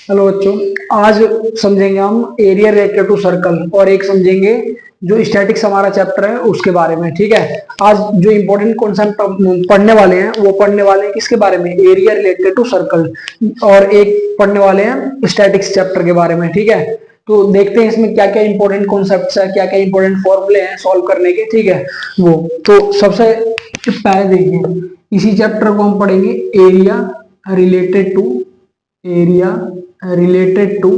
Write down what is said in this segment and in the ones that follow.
Hello बच्चों, आज समझेंगे हम एरिया रिलेटेड टू सर्कल और एक समझेंगे जो स्टैटिक्स हमारा चैप्टर है उसके बारे में। ठीक है। आज जो इंपॉर्टेंट कॉन्सेप्ट पढ़ने वाले हैं वो पढ़ने वाले हैं किसके बारे में, एरिया रिलेटेड टू सर्कल, और एक पढ़ने वाले हैं स्टैटिक्स चैप्टर के बारे में। ठीक है। तो देखते हैं इसमें क्या क्या इंपॉर्टेंट कॉन्सेप्ट्स है, क्या क्या इंपॉर्टेंट फॉर्मूले हैं सॉल्व करने के। ठीक है। वो तो सबसे पहले देखिए, इसी चैप्टर को हम पढ़ेंगे, area related to area related to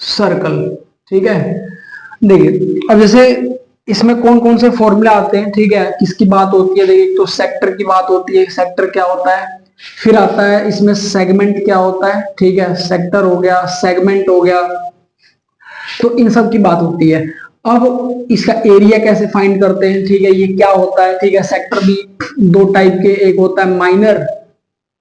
circle. ठीक है। देखिए, अब जैसे इसमें कौन कौन से फॉर्मूले आते हैं, ठीक है, किसकी बात होती है। देखिए, तो सेक्टर की बात होती है, सेक्टर क्या होता है। फिर आता है इसमें सेगमेंट क्या होता है। ठीक है, सेक्टर हो गया, सेगमेंट हो गया, तो इन सब की बात होती है। अब इसका एरिया कैसे फाइंड करते हैं, ठीक है, ये क्या होता है। ठीक है, सेक्टर भी दो टाइप के, एक होता है माइनर,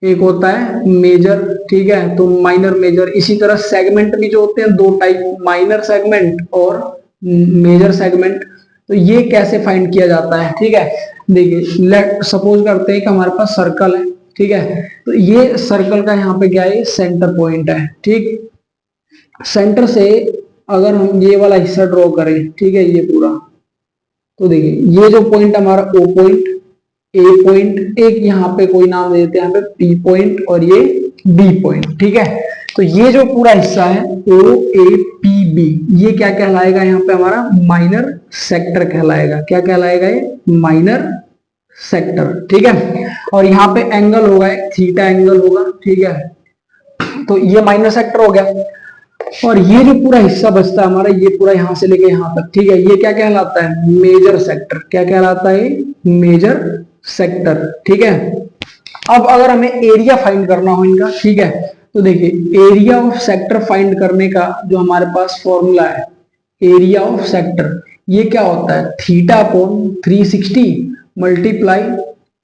एक होता है मेजर। ठीक है, तो माइनर मेजर। इसी तरह सेगमेंट भी जो होते हैं दो टाइप, माइनर सेगमेंट और मेजर सेगमेंट। तो ये कैसे फाइंड किया जाता है। ठीक है, देखिए, लेट सपोज करते हैं कि हमारे पास सर्कल है। ठीक है, तो ये सर्कल का यहाँ पे क्या है, सेंटर पॉइंट है। ठीक, सेंटर से अगर हम ये वाला हिस्सा ड्रॉ करें, ठीक है, ये पूरा, तो देखिए ये जो पॉइंट हमारा ओ पॉइंट, ए पॉइंट, एक यहाँ पे कोई नाम दे देते हैं, यहाँ पे पी पॉइंट और ये बी पॉइंट। ठीक है, तो ये जो पूरा हिस्सा है ओ ए पी बी, ये क्या कहलाएगा, यहाँ पे हमारा माइनर सेक्टर कहलाएगा। क्या कहलाएगा, ये माइनर सेक्टर। ठीक है, और यहाँ पे एंगल होगा, थीटा एंगल होगा। ठीक है, तो ये माइनर सेक्टर हो गया। और ये जो पूरा हिस्सा बचता है हमारा, ये पूरा यहां से लेके यहां तक, ठीक है, ये क्या कहलाता है, मेजर सेक्टर। क्या कहलाता है, मेजर सेक्टर। ठीक है, अब अगर हमें एरिया फाइंड करना हो इनका, ठीक है, तो देखिए एरिया ऑफ सेक्टर फाइंड करने का जो हमारे पास फॉर्मूला है, एरिया ऑफ सेक्टर, ये क्या होता है, theta upon 360 multiply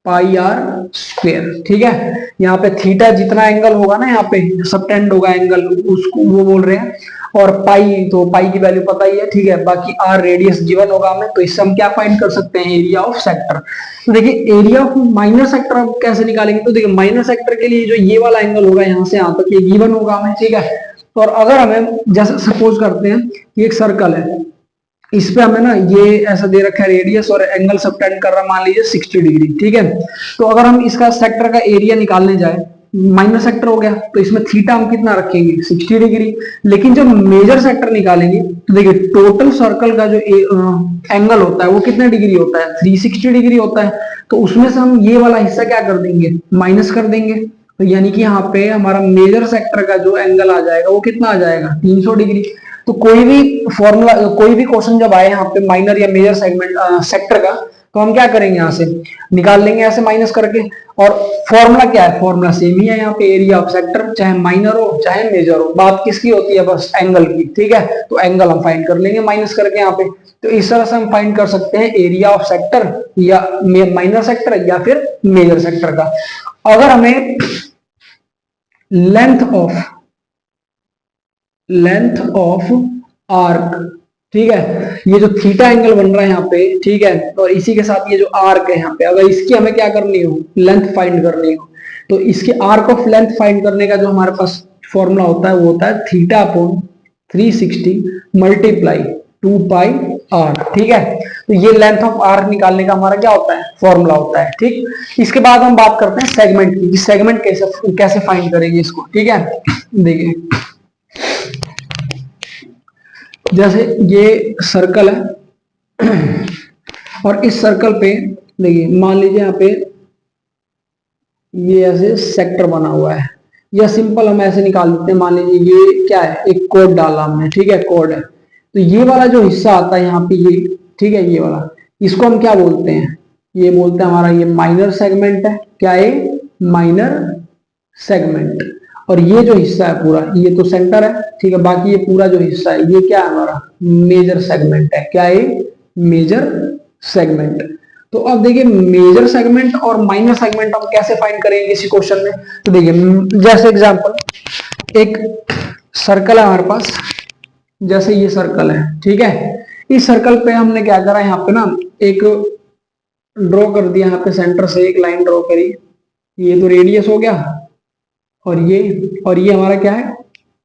pi r square. ठीक है, यहाँ पे थीटा जितना एंगल होगा ना, यहाँ पे सबटेंड होगा एंगल, उसको वो बोल रहे हैं, और पाई, तो पाई की वैल्यू पता ही है। ठीक है, बाकी आर रेडियस गिवन होगा हमें, तो इससे हम क्या फाइंड कर सकते हैं, एरिया ऑफ सेक्टर। तो देखिए एरिया ऑफ माइनर सेक्टर हम कैसे निकालेंगे, तो देखिए माइनर सेक्टर के लिए जो ये वाला एंगल होगा यहाँ से यहाँ तक, ये गिवन होगा हमें। ठीक है, तो और अगर हमें जैसे सपोज करते हैं कि एक सर्कल है, इस पे हमें ना ये ऐसा दे रखा है रेडियस, और एंगल सबटेंड कर रहा मान लीजिए 60 डिग्री। ठीक है, तो अगर हम इसका सेक्टर का एरिया निकालने जाए, माइनर सेक्टर हो गया, तो इसमें थीटा हम कितना रखेंगे, 60 डिग्री। लेकिन जब मेजर सेक्टर निकालेंगे तो देखिए टोटल सर्कल का जो एंगल होता है वो कितने डिग्री होता है, 360 डिग्री होता है। तो उसमें से हम ये वाला हिस्सा क्या कर देंगे, माइनस कर देंगे। तो यानी कि यहाँ पे हमारा मेजर सेक्टर का जो एंगल आ जाएगा वो कितना आ जाएगा, 300 डिग्री। तो कोई भी फॉर्मूला, कोई भी क्वेश्चन जब आए यहाँ पे माइनर या मेजर सेगमेंट सेक्टर का, तो हम क्या करेंगे, यहाँ से निकाल लेंगे ऐसे माइनस करके। और फॉर्मूला क्या है, फॉर्मूला सेम ही है यहाँ पे, एरिया ऑफ सेक्टर, चाहे माइनर हो चाहे मेजर हो, बात किसकी होती है, बस एंगल की। ठीक है, तो एंगल हम फाइंड कर लेंगे माइनस करके यहाँ पे। तो इस तरह से हम फाइंड कर सकते हैं एरिया ऑफ सेक्टर, या माइनर सेक्टर या फिर मेजर सेक्टर का। अगर हमें लेंथ ऑफ आर्क, ठीक है, ये जो थीटा एंगल बन रहा है यहाँ पे, ठीक है, और इसी के साथ ये जो आर्क है यहाँ पे, अगर इसकी हमें क्या करनी हो, लेंथ फाइंड करनी हो, तो इसके आर्क ऑफ लेंथ फाइंड करने का जो हमारे पास फॉर्मूला होता है वो होता है theta upon 360 multiply 2 pi r. ठीक है, तो ये लेंथ ऑफ आर्क निकालने का हमारा क्या होता है, फॉर्मूला होता है। ठीक, इसके बाद हम बात करते हैं सेगमेंट की, सेगमेंट कैसे कैसे फाइंड करेंगे इसको। ठीक है, देखिए जैसे ये सर्कल है और इस सर्कल पे देखिए मान लीजिए यहाँ पे ये ऐसे सेक्टर बना हुआ है, या सिंपल हम ऐसे निकाल देते हैं, मान लीजिए ये क्या है, एक कोड डाला हमने। ठीक है, कोड है, तो ये वाला जो हिस्सा आता है यहाँ पे, ये, ठीक है, ये वाला, इसको हम क्या बोलते हैं, ये बोलते हैं हमारा ये माइनर सेगमेंट है। क्या है, माइनर सेगमेंट। और ये जो हिस्सा है पूरा, ये तो सेंटर है। ठीक है, बाकी ये पूरा जो हिस्सा है ये क्या है, हमारा मेजर सेगमेंट है। क्या है, मेजर सेगमेंट। तो अब देखिए मेजर सेगमेंट और माइनर सेगमेंट हम कैसे फाइंड करेंगे इसी क्वेश्चन में। तो देखिए जैसे एग्जांपल, एक सर्कल है हमारे पास, जैसे ये सर्कल है, ठीक है, इस सर्कल पे हमने क्या करा, यहाँ पे ना एक ड्रॉ कर दिया, यहाँ पे सेंटर से एक लाइन ड्रॉ करी, ये तो रेडियस हो गया, और ये हमारा क्या है,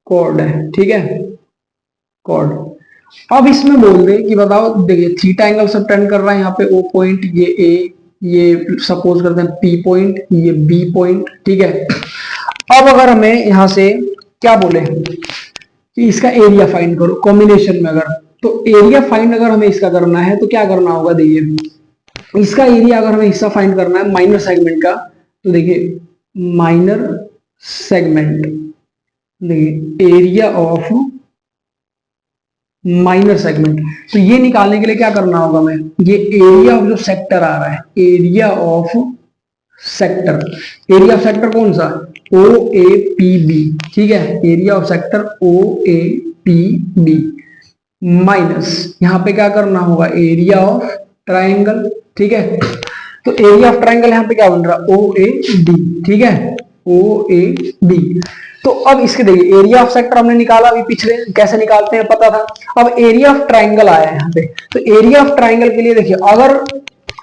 कॉर्ड है, ठीक है, कॉर्ड। अब इसमें बोल दे कि बताओ, देखिए थीटा एंगल सबटेंड कर रहा है यहाँ पे ओ पॉइंट, ये ए, ये सपोज करते हैं पी पॉइंट, ये बी पॉइंट, ठीक है। अब अगर हमें यहां से क्या बोले कि इसका एरिया फाइंड करो कॉम्बिनेशन में, अगर तो एरिया फाइंड अगर हमें इसका करना है तो क्या करना होगा, देखिए इसका एरिया अगर हमें हिस्सा फाइंड करना है माइनर सेगमेंट का, तो देखिए माइनर सेगमेंट, देखिए एरिया ऑफ माइनर सेगमेंट, तो ये निकालने के लिए क्या करना होगा हमें, ये एरिया ऑफ जो सेक्टर आ रहा है, area of sector, area of sector कौन सा, ओ ए पी बी, ठीक है, area of sector O A P B minus यहां पे क्या करना होगा, एरिया ऑफ ट्राइंगल, ठीक है। तो एरिया ऑफ ट्राइंगल यहां पे क्या बन रहा है, ओ ए डी, ठीक है, ओ ए डी। तो अब इसके देखिए एरिया ऑफ सेक्टर हमने निकाला, अभी पिछले कैसे निकालते हैं पता था। अब एरिया ऑफ ट्राइंगल आया है यहाँ पे, तो एरिया ऑफ ट्राइंगल के लिए देखिए, अगर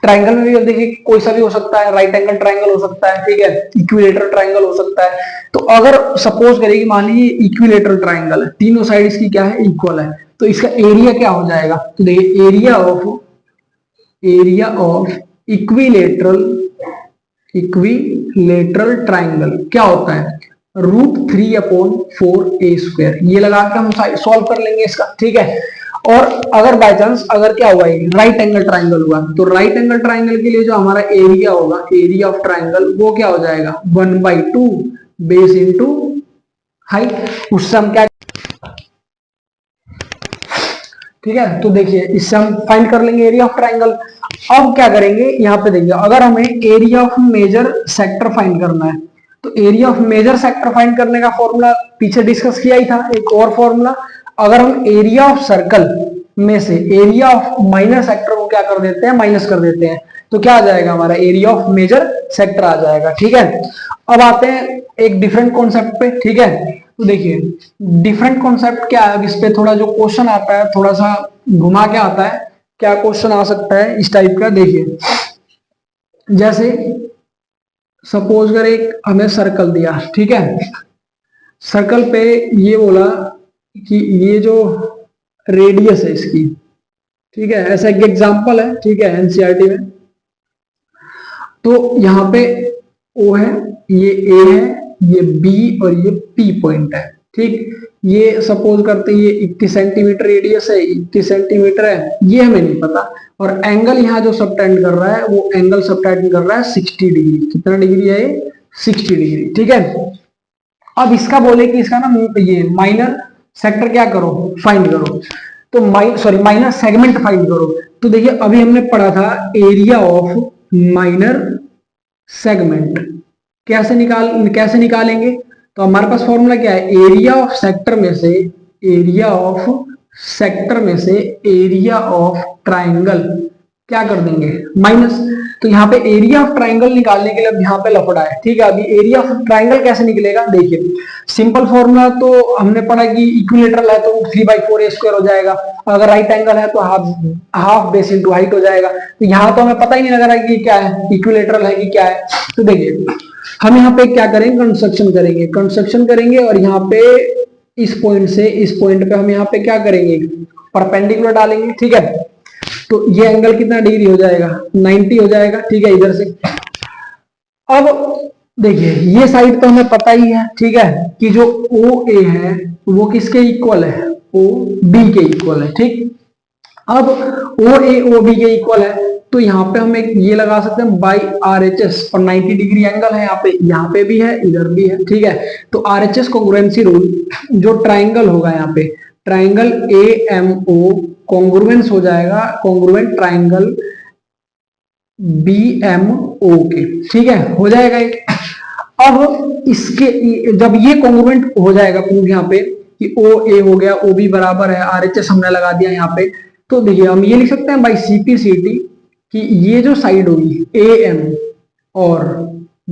ट्राइंगल में भी देखिए कोई सा भी हो सकता है, राइट एंगल ट्राइंगल हो सकता है, ठीक है, इक्विलेटरल ट्राइंगल हो सकता है। तो अगर सपोज करेगी मान लीजिए इक्विलेटरल ट्राइंगल है, तीनों साइड इसकी क्या है, इक्वल है, तो इसका एरिया क्या हो जाएगा, तो देखिए एरिया ऑफ इक्विलेटरल ट्राइंगल क्या होता है, √3/4 a², ये लगा के हम सॉल्व कर लेंगे इसका, ठीक है। और अगर बाय चांस अगर क्या हुआ, राइट एंगल ट्राइंगल हुआ, तो राइट एंगल ट्राइंगल के लिए जो हमारा एरिया होगा, एरिया ऑफ ट्राइंगल, वो क्या हो जाएगा 1/2 बेस इंटू हाइट, उससे हम क्या, ठीक है। तो देखिए इससे हम फाइंड कर लेंगे एरिया ऑफ ट्राइंगल। अब क्या करेंगे, यहाँ पे देखिए अगर हमें area of major sector find करना है, तो area of major sector find करने का फॉर्मूला पीछे डिस्कस किया ही था, एक और फॉर्मूला, अगर हम एरिया ऑफ सर्कल में से एरिया ऑफ माइनर सेक्टर को क्या कर देते हैं, माइनस कर देते हैं, तो क्या आ जाएगा हमारा एरिया ऑफ मेजर सेक्टर आ जाएगा, ठीक है। अब आते हैं एक डिफरेंट कॉन्सेप्ट पे, ठीक है। तो देखिए डिफरेंट कॉन्सेप्ट क्या है, अब इस पे थोड़ा जो क्वेश्चन आता है थोड़ा सा घुमा के आता है, क्या क्वेश्चन आ सकता है इस टाइप का, देखिए जैसे सपोज कर एक हमें सर्कल दिया, ठीक है, सर्कल पे ये बोला कि ये जो रेडियस है इसकी, ठीक है, ऐसा एक एग्जांपल है, ठीक है, एनसीईआरटी में। तो यहाँ पे O है, ये A है, ये B और ये P पॉइंट है, ठीक। ये सपोज करते हैं ये 21 सेंटीमीटर रेडियस है, 21 सेंटीमीटर है, ये हमें नहीं पता। और एंगल यहाँ जो सबटेंड कर रहा है, वो एंगल सबटेंड कर रहा है 60 डिग्री, कितना डिग्री है ये, 60 डिग्री, ठीक है। अब इसका बोले कि इसका ना ये माइनर सेक्टर क्या करो, फाइंड करो, तो माइनर सेगमेंट फाइंड करो। तो देखिए अभी हमने पढ़ा था एरिया ऑफ माइनर सेगमेंट कैसे निकालेंगे, तो हमारे पास फॉर्मूला क्या है, एरिया ऑफ सेक्टर में से एरिया ऑफ ट्राइंगल क्या कर देंगे, माइनस। तो यहाँ पे एरिया ऑफ ट्राइंगल निकालने के लिए यहाँ पे लफड़ा है, ठीक है। अभी एरिया ऑफ ट्राइंगल कैसे निकलेगा, देखिए सिंपल फॉर्मूला तो हमने पढ़ा कि इक्विलेटरल है तो 3/4 a² हो जाएगा, अगर राइट एंगल है तो हाफ बेस इंटू हाइट हो जाएगा। तो यहाँ तो हमें पता ही नहीं लग रहा है कि क्या है, इक्विलेटरल है कि क्या है। तो देखिए हम यहाँ पे क्या करेंगे, कंस्ट्रक्शन करेंगे और यहाँ पे इस पॉइंट से इस पॉइंट पे हम यहाँ पे क्या करेंगे, परपेंडिकुलर डालेंगे, ठीक है। तो ये एंगल कितना डिग्री हो जाएगा, 90 हो जाएगा, ठीक है, इधर से। अब देखिए ये साइड तो हमें पता ही है, ठीक है, कि जो OA है वो किसके इक्वल है, OB के इक्वल है, ठीक। अब OA OB के इक्वल है, तो यहाँ पे हम एक ये लगा सकते हैं बाई RHS, और 90 डिग्री एंगल है यहाँ पे भी है, इधर भी है, ठीक है। तो RHS कॉन्ग्रुएंसी रूल, जो ट्राइंगल होगा यहाँ पे, ट्राइंगल AMO कॉन्ग्रुएंस हो जाएगा कॉन्ग्रुएंट ट्राइंगल BMO के, ठीक है, हो जाएगा एक। अब इसके जब ये कॉन्ग्रुएंट हो जाएगा प्रूफ यहाँ पे कि OA हो गया, OB बराबर है, RHS हमने लगा दिया यहाँ पे, तो देखिए हम ये लिख सकते हैं बाई CP/CT कि ये जो साइड होगी AM और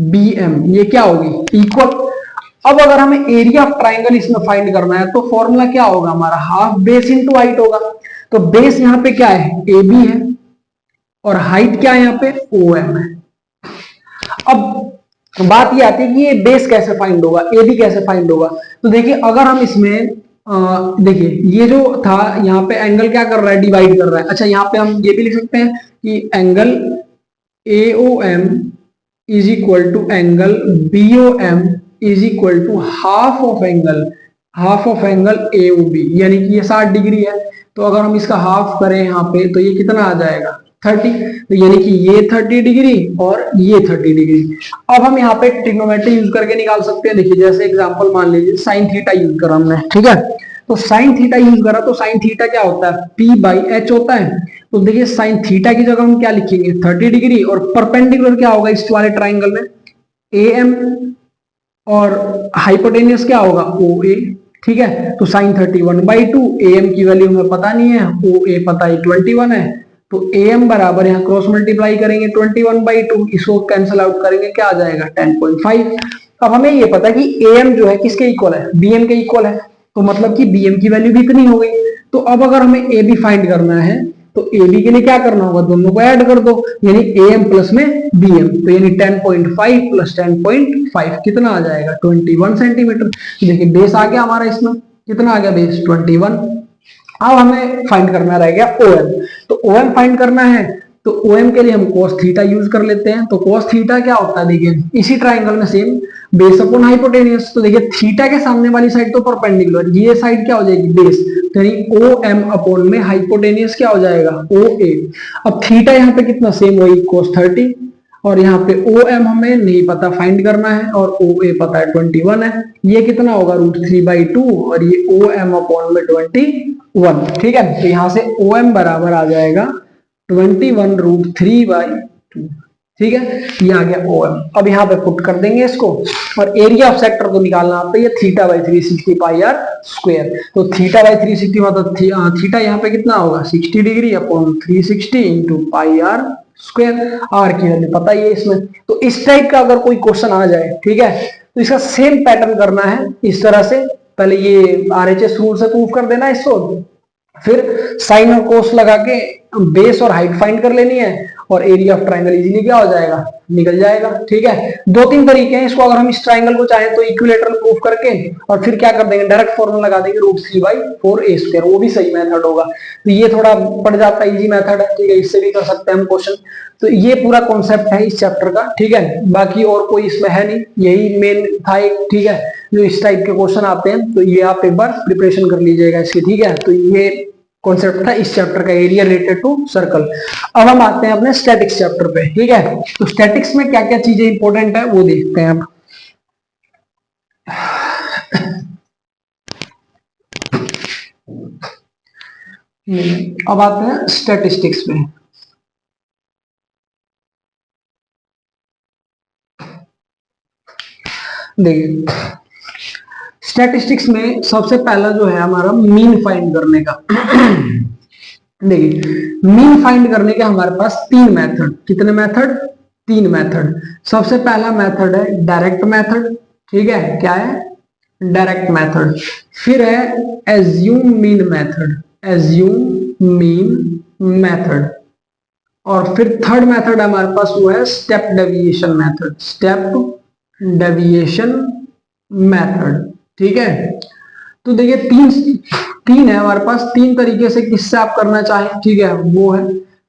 BM ये क्या होगी, इक्वल। अब अगर हमें एरिया ऑफ ट्राइंगल इसमें फाइंड करना है तो फॉर्मूला क्या होगा हमारा, हाफ बेस इंटू हाइट होगा। तो बेस यहाँ पे क्या है, AB है, और हाइट क्या है यहाँ पे, OM है। अब तो बात ये आती है कि ये बेस कैसे फाइंड होगा, ए बी कैसे फाइंड होगा। तो देखिए अगर हम इसमें देखिए ये जो था यहाँ पे एंगल क्या कर रहा है, डिवाइड कर रहा है। अच्छा यहाँ पे हम ये भी लिख सकते हैं कि angle A O M is equal to angle B O M is equal to half of angle A O B, यानी कि ये 60 डिग्री है। तो अगर हम इसका हाफ करें यहाँ पे तो ये कितना आ जाएगा 30। तो यानी कि ये 30 डिग्री और ये 30 डिग्री। अब हम यहाँ पे ट्रिग्नोमेट्री यूज करके निकाल सकते हैं। देखिए जैसे एग्जांपल मान लीजिए साइन थीटा यूज करा हमने, ठीक है। तो साइन थीटा यूज करा तो साइन थीटा क्या होता है, P बाई एच होता है। तो देखिए साइन थीटा की जगह हम क्या लिखेंगे 30 डिग्री, और परपेंडिकुलर क्या होगा इस वाले ट्राइंगल में ए एम, और हाइपोटेनियस क्या होगा ओ ए, ठीक है। तो साइन 31/2, ए एम की वैल्यू हमें पता नहीं है, ओ ए पता है 21 है। तो ए एम बराबर यहाँ क्रॉस मल्टीप्लाई करेंगे 21/2, इसको कैंसिल आउट करेंगे क्या आ जाएगा 10.5। अब हमें ये पता है कि ए एम जो है किसके इक्वल है, बी एम के इक्वल है। तो मतलब कि बी एम की वैल्यू भी इतनी हो गई। तो अब अगर हमें ए बी फाइंड करना है तो ए बी के लिए क्या करना होगा, दोनों को ऐड कर दो, यानी ए एम प्लस में बी एम। तो यानी 10.5 प्लस 10.5 कितना आ जाएगा 21 सेंटीमीटर। देखिए बेस आ गया हमारा, इसमें कितना आ गया बेस 21। अब हमें फाइंड करना रह गया ओ एम। तो ओ एम फाइंड करना है तो ओ एम के लिए हम cos थीटा यूज कर लेते हैं। तो cos थीटा क्या होता है, देखिए इसी ट्राइंगल में सेम बेस अपॉन हाइपोटेनियस। तो देखिए थीटा के सामने वाली साइड तो परपेंडिकुलर, ये साइड क्या हो जाएगी बेस, तो यानी ओ एम अपॉन में हाइपोटेनियस क्या हो जाएगा ओ ए। अब थीटा यहाँ पे कितना सेम वही cos 30, और यहाँ पे ओ एम हमें नहीं पता फाइंड करना है, और ओ ए पता है 21 है। ये कितना होगा √3/2, और ये ओ एम अपॉन में 21, ठीक है। तो यहाँ से ओ एम बराबर आ जाएगा 21√3/2, ठीक है। ये आ गया ओ एम। अब यहाँ पे पुट कर देंगे इसको, और एरिया ऑफ सेक्टर को निकालना आता है, ये θ/360 पाई आर स्क्वायर। तो θ/360 मतलब थीटा यहाँ पे कितना होगा 60 degree upon 360 into pi r square. R की वैल्यू पता ही है इसमें। तो इस टाइप का अगर कोई क्वेश्चन आ जाए, ठीक है, तो इसका सेम पैटर्न करना है इस तरह से। पहले ये आरएचएस रूल से प्रूव कर देना इसको, फिर साइन और कोस लगा के बेस और हाइट फाइंड कर लेनी है, और एरिया ऑफ ट्राइंगल इजीली क्या हो जाएगा निकल जाएगा, ठीक है। 2-3 तरीके हैं इसको, अगर हम इस ट्राइंगल को चाहें तो इक्विलेटरल प्रूफ करके और फिर क्या कर देंगे डायरेक्ट फॉर्मूला लगा देंगे √3/4a², वो भी सही मेथड होगा। तो ये थोड़ा पड़ जाता है, इजी मेथड है, ठीक है, इससे भी कर सकते हैं हम क्वेश्चन। तो ये पूरा कॉन्सेप्ट है इस चैप्टर का, ठीक है। बाकी और कोई इसमें है नहीं, यही मेन था एक, ठीक है, जो इस टाइप के क्वेश्चन आते हैं। तो ये आप एक बार प्रिपरेशन कर लीजिएगा इसकी, ठीक है। तो ये कॉन्सेप्ट था इस चैप्टर का, एरिया रिलेटेड टू सर्कल। अब हम आते हैं अपने स्टैटिक्स चैप्टर पे, ठीक है। तो स्टैटिक्स में क्या क्या चीजें इंपॉर्टेंट है वो देखते हैं अब। अब आते हैं स्टैटिस्टिक्स में। देखिए स्टैटिस्टिक्स में सबसे पहला जो है हमारा मीन फाइंड करने का। देखिए मीन फाइंड करने के हमारे पास 3 मेथड, कितने मेथड 3 मेथड। सबसे पहला मेथड है डायरेक्ट मेथड, ठीक है, क्या है डायरेक्ट मेथड। फिर है assume mean method, assume mean method. और फिर थर्ड मेथड हमारे पास वो है step deviation method, step deviation method, ठीक है। तो देखिए तीन है हमारे पास, 3 तरीके से किससे आप करना चाहें, ठीक है, वो है।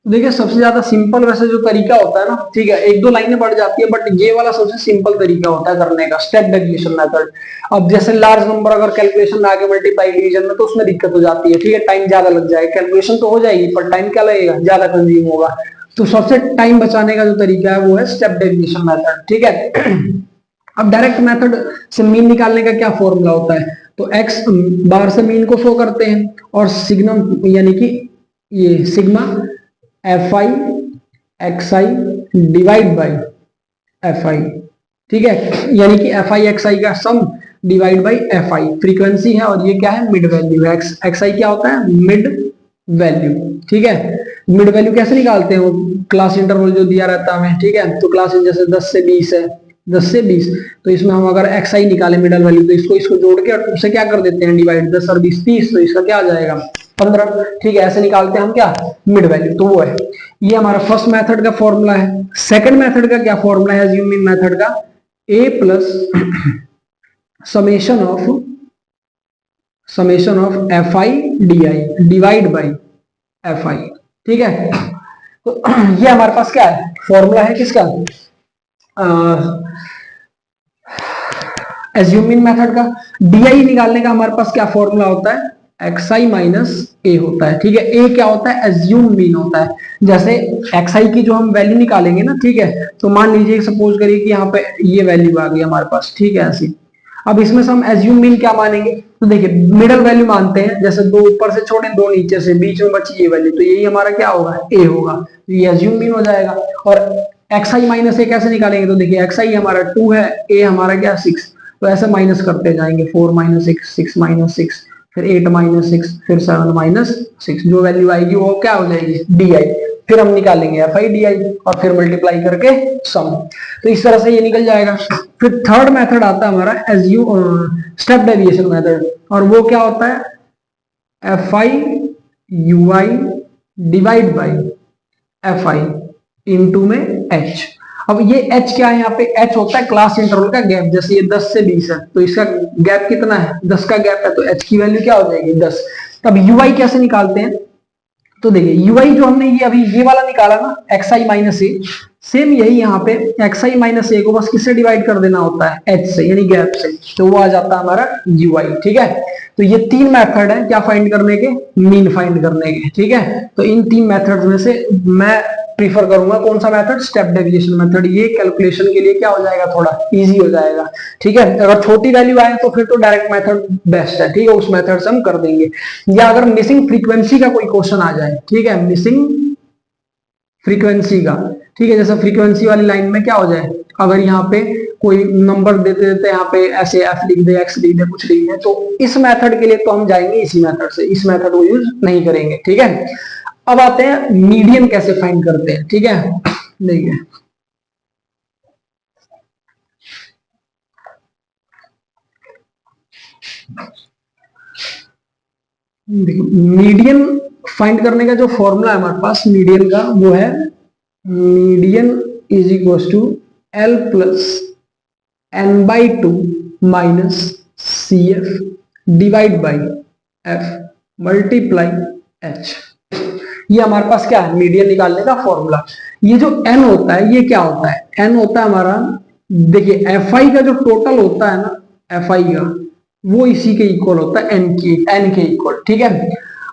देखिए सबसे ज्यादा सिंपल वैसे जो तरीका होता है ना, ठीक है, 1-2 लाइनें बढ़ जाती है, बट ये वाला सबसे सिंपल तरीका होता है करने का, स्टेप डेविएशन मेथड। अब जैसे लार्ज नंबर अगर कैलकुलेशन में आगे मल्टीप्लाई डिवीजन में, तो उसमें दिक्कत हो जाती है, ठीक है, टाइम ज्यादा लग जाएगा। कैलकुलेशन तो हो जाएगी पर टाइम क्या लगेगा, ज्यादा कंज्यूम होगा। तो सबसे टाइम बचाने का जो तरीका है वो है स्टेप डेविएशन मेथड, ठीक है। अब डायरेक्ट मेथड से मीन निकालने का क्या फॉर्मूला होता है, तो x बार से मीन को शो करते हैं, और सिग्नम यानी कि ये sigma fi xi divide by fi, ठीक है, यानी कि fi xi का सम डिवाइड बाय fi फ्रीक्वेंसी है, और ये क्या है मिड वैल्यू है। xi क्या होता है मिड वैल्यू, ठीक है। मिड वैल्यू कैसे निकालते हैं, वो क्लास इंटरवल जो दिया रहता है हमें, ठीक है। तो क्लास जैसे 10 से 20 है, 10 से 20, तो इसमें हम अगर xi निकाले मिडल वैल्यू, तो इसको जोड़ के और उससे क्या कर देते हैं डिवाइड, 10 और 20 30, तो इसका क्या आ जाएगा 15, ठीक है। ऐसे निकालते हैं हम क्या मिड वैल्यू, तो वो है। ये हमारा फर्स्ट मेथड का फॉर्मूला है। सेकंड मेथड का क्या फॉर्मूला है एज्यूम मीन मेथड का, A plus summation of F I D I divide by F I. ठीक है, तो ये हमारे पास क्या है, फॉर्मूला है किसका, एज्यूमिंग मेथड का। डीआई निकालने का हमारे पास क्या फॉर्मूला होता है, एक्सआई माइनस ए होता है। ठीक है, ए क्या होता है, एज्यूम मीन होता है। जैसे एक्सआई की जो हम वैल्यू निकालेंगे ना, ठीक है, तो मान लीजिए सपोज करिए कि यहाँ पे ये वैल्यू आ गई हमारे पास, ठीक है ऐसी। अब इसमें से हम एज्यूम मीन क्या मानेंगे, तो देखिए मिडल वैल्यू मानते हैं, जैसे दो ऊपर से छोड़े दो नीचे से, बीच में बची ये वैल्यू, तो यही हमारा क्या होगा, ए होगा, तो ये एज्यूम मीन हो जाएगा। और एक्सआई माइनस ए कैसे निकालेंगे, तो देखिए एक्सआई हमारा 2 है, ए हमारा क्या 6, तो ऐसे माइनस करते जाएंगे, 4 माइनस 6, 6 माइनस 6, फिर 8 माइनस 6, फिर 7 माइनस 6, जो वैल्यू आएगी वो क्या हो जाएगी, डी आई। फिर हम निकालेंगे एफ आई डी आई और फिर मल्टीप्लाई करके सम, तो इस तरह से ये निकल जाएगा। फिर थर्ड मेथड आता है हमारा स्टेप डेविएशन मेथड, और वो क्या होता है, F I you I divide by F I into में एच। अब ये h क्या है, यहाँ पे h होता है क्लास इंटरवल का गैप, जैसे ये 10 से 20 है तो इसका गैप कितना है, 10 का गैप है, तो h की वैल्यू क्या हो जाएगी 10। अब ui कैसे निकालते हैं, तो देखिए ui जो हमने ये अभी ये वाला निकाला ना, xi माइनस ए, सेम यही यहाँ पे xi माइनस ए को बस किससे डिवाइड कर देना होता है, h से, यानी गैप से, तो वो आ जाता है हमारा ui। ठीक है, तो ये 3 मेथड है क्या फाइंड करने के, मीन फाइंड करने के। ठीक है, तो इन 3 मेथड्स में से मैं प्रीफर करूंगा कौन सा मेथड, स्टेप डेविएशन मेथड। ये कैलकुलेशन के लिए क्या हो जाएगा, थोड़ा इजी हो जाएगा। ठीक है, अगर छोटी वैल्यू आए तो फिर तो डायरेक्ट मेथड बेस्ट है। ठीक है, उस मेथड से हम कर देंगे। या अगर मिसिंग फ्रीक्वेंसी का कोई क्वेश्चन आ जाए, ठीक है, मिसिंग फ्रीक्वेंसी का, ठीक है, जैसे फ्रीक्वेंसी वाली लाइन में क्या हो जाए, अगर यहाँ पे कोई नंबर देते देते यहाँ पे ऐसे f लिख दे, x लिख दे, कुछ लिख दे, तो इस मेथड के लिए तो हम जाएंगे इसी मेथड से, इस मेथड को यूज नहीं करेंगे। ठीक है, अब आते हैं मीडियन कैसे फाइंड करते हैं। ठीक है, देखिए मीडियन फाइंड करने का जो फॉर्मूला है हमारे पास मीडियन का, वो है median is equal to l plus n by 2 minus c f divide by f multiply h. ये हमारे पास क्या है, मीडियन निकालने का फॉर्मूला। ये जो n होता है ये क्या होता है, n होता है हमारा, देखिए एफ आई का जो टोटल होता है ना, एफ आई का, वो इसी के इक्वल होता है n के इक्वल। ठीक है,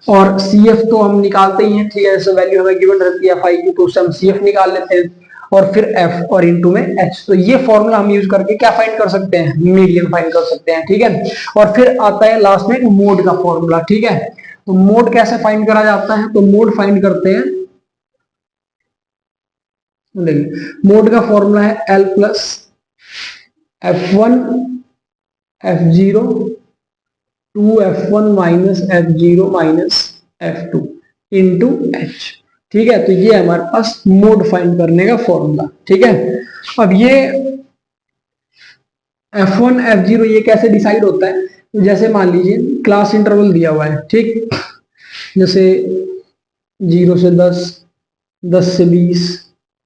और सी एफ तो हम निकालते ही हैं। ठीक है, जैसे वैल्यू हमें गिवन रहती है एफ आई की, तो उससे हम सी एफ निकाल लेते हैं, और फिर f और इनटू में h। तो ये फॉर्मूला हम यूज करके क्या फाइंड कर सकते हैं, मीडियन फाइंड कर सकते हैं। ठीक है, और फिर आता है लास्ट में मोड का फॉर्मूला। ठीक है, तो मोड कैसे फाइंड करा जाता है, तो मोड फाइंड करते हैं, मोड का फॉर्मूला है L plus F1 F0 2F1 minus F0 minus F2 into H। ठीक है, तो ये हमारे पास मोड फाइंड करने का फॉर्मूला। ठीक है, अब ये F1 F0 ये कैसे डिसाइड होता है, जैसे मान लीजिए क्लास इंटरवल दिया हुआ है, ठीक, जैसे 0 से 10, 10 से 20,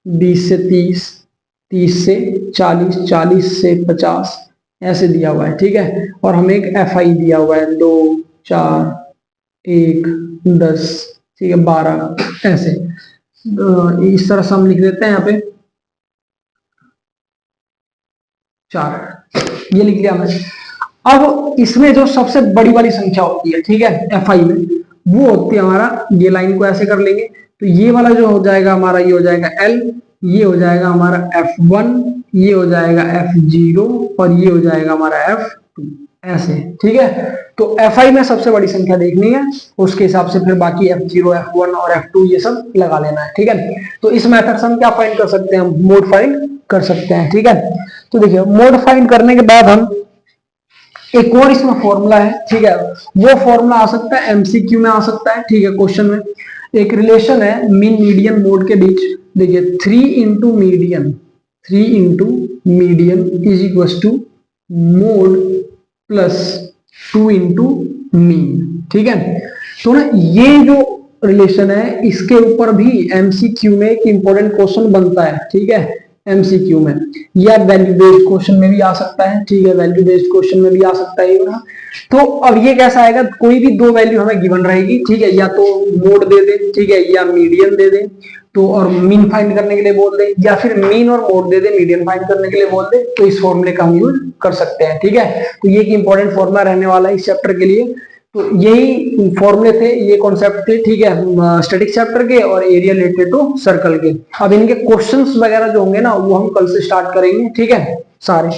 20 से 30, 30 से 40, 40 से 50, ऐसे दिया हुआ है। ठीक है, और हमें एक एफ आई दिया हुआ है 2, 4, 1, 10, ठीक है, 12, ऐसे इस तरह से हम लिख देते हैं यहाँ पे 4, ये लिख लिया हमने। अब इसमें जो सबसे बड़ी वाली संख्या होती है, ठीक है, एफ आई में, वो होती है हमारा, ये लाइन को ऐसे कर लेंगे, तो ये वाला जो हो जाएगा हमारा, ये हो जाएगा L, ये हो जाएगा हमारा F1, ये हो जाएगा F0, और ये हो जाएगा हमारा F2, ऐसे। ठीक है, तो Fi में सबसे बड़ी संख्या देखनी है, उसके हिसाब से फिर बाकी F0, F1 और F2 ये सब लगा लेना है। ठीक है, तो इस मेथड से हम क्या फाइंड कर सकते हैं, मोड फाइंड कर सकते हैं। ठीक है, तो देखिए मोड फाइंड करने के बाद हम एक और इसमें फॉर्मूला है, ठीक है, वो फॉर्मूला आ सकता है एमसीक्यू में, आ सकता है, ठीक है, क्वेश्चन में एक रिलेशन है मीन मीडियन मोड के बीच। देखिए 3 into median is equal to mode plus 2 into mean. ठीक है, तो ना ये जो रिलेशन है, इसके ऊपर भी एमसीक्यू में एक इंपॉर्टेंट क्वेश्चन बनता है। ठीक है, एमसीक्यू में, या वैल्यू बेस्ड क्वेश्चन में भी आ सकता है, ठीक है, वैल्यू बेस्ड क्वेश्चन में भी आ सकता है ये। तो अब ये कैसा आएगा, कोई भी दो वैल्यू हमें गिवन रहेगी, ठीक है, या तो मोड दे दे, ठीक है, या मीडियन दे दे, तो और मीन फाइंड करने के लिए बोल दे, या फिर मीन और मोड दे दे मीडियन फाइंड करने के लिए बोल दे, तो इस फॉर्मूले का हम यूज कर सकते हैं, ठीक है। तो ये एक इंपॉर्टेंट फॉर्मूला रहने वाला है इस चैप्टर के लिए। तो यही फॉर्मूले थे, ये कॉन्सेप्ट थे, ठीक है, स्टैटिक चैप्टर के और एरिया रिलेटेड टू सर्कल के। अब इनके क्वेश्चंस वगैरह जो होंगे ना वो हम कल से स्टार्ट करेंगे, ठीक है सारे।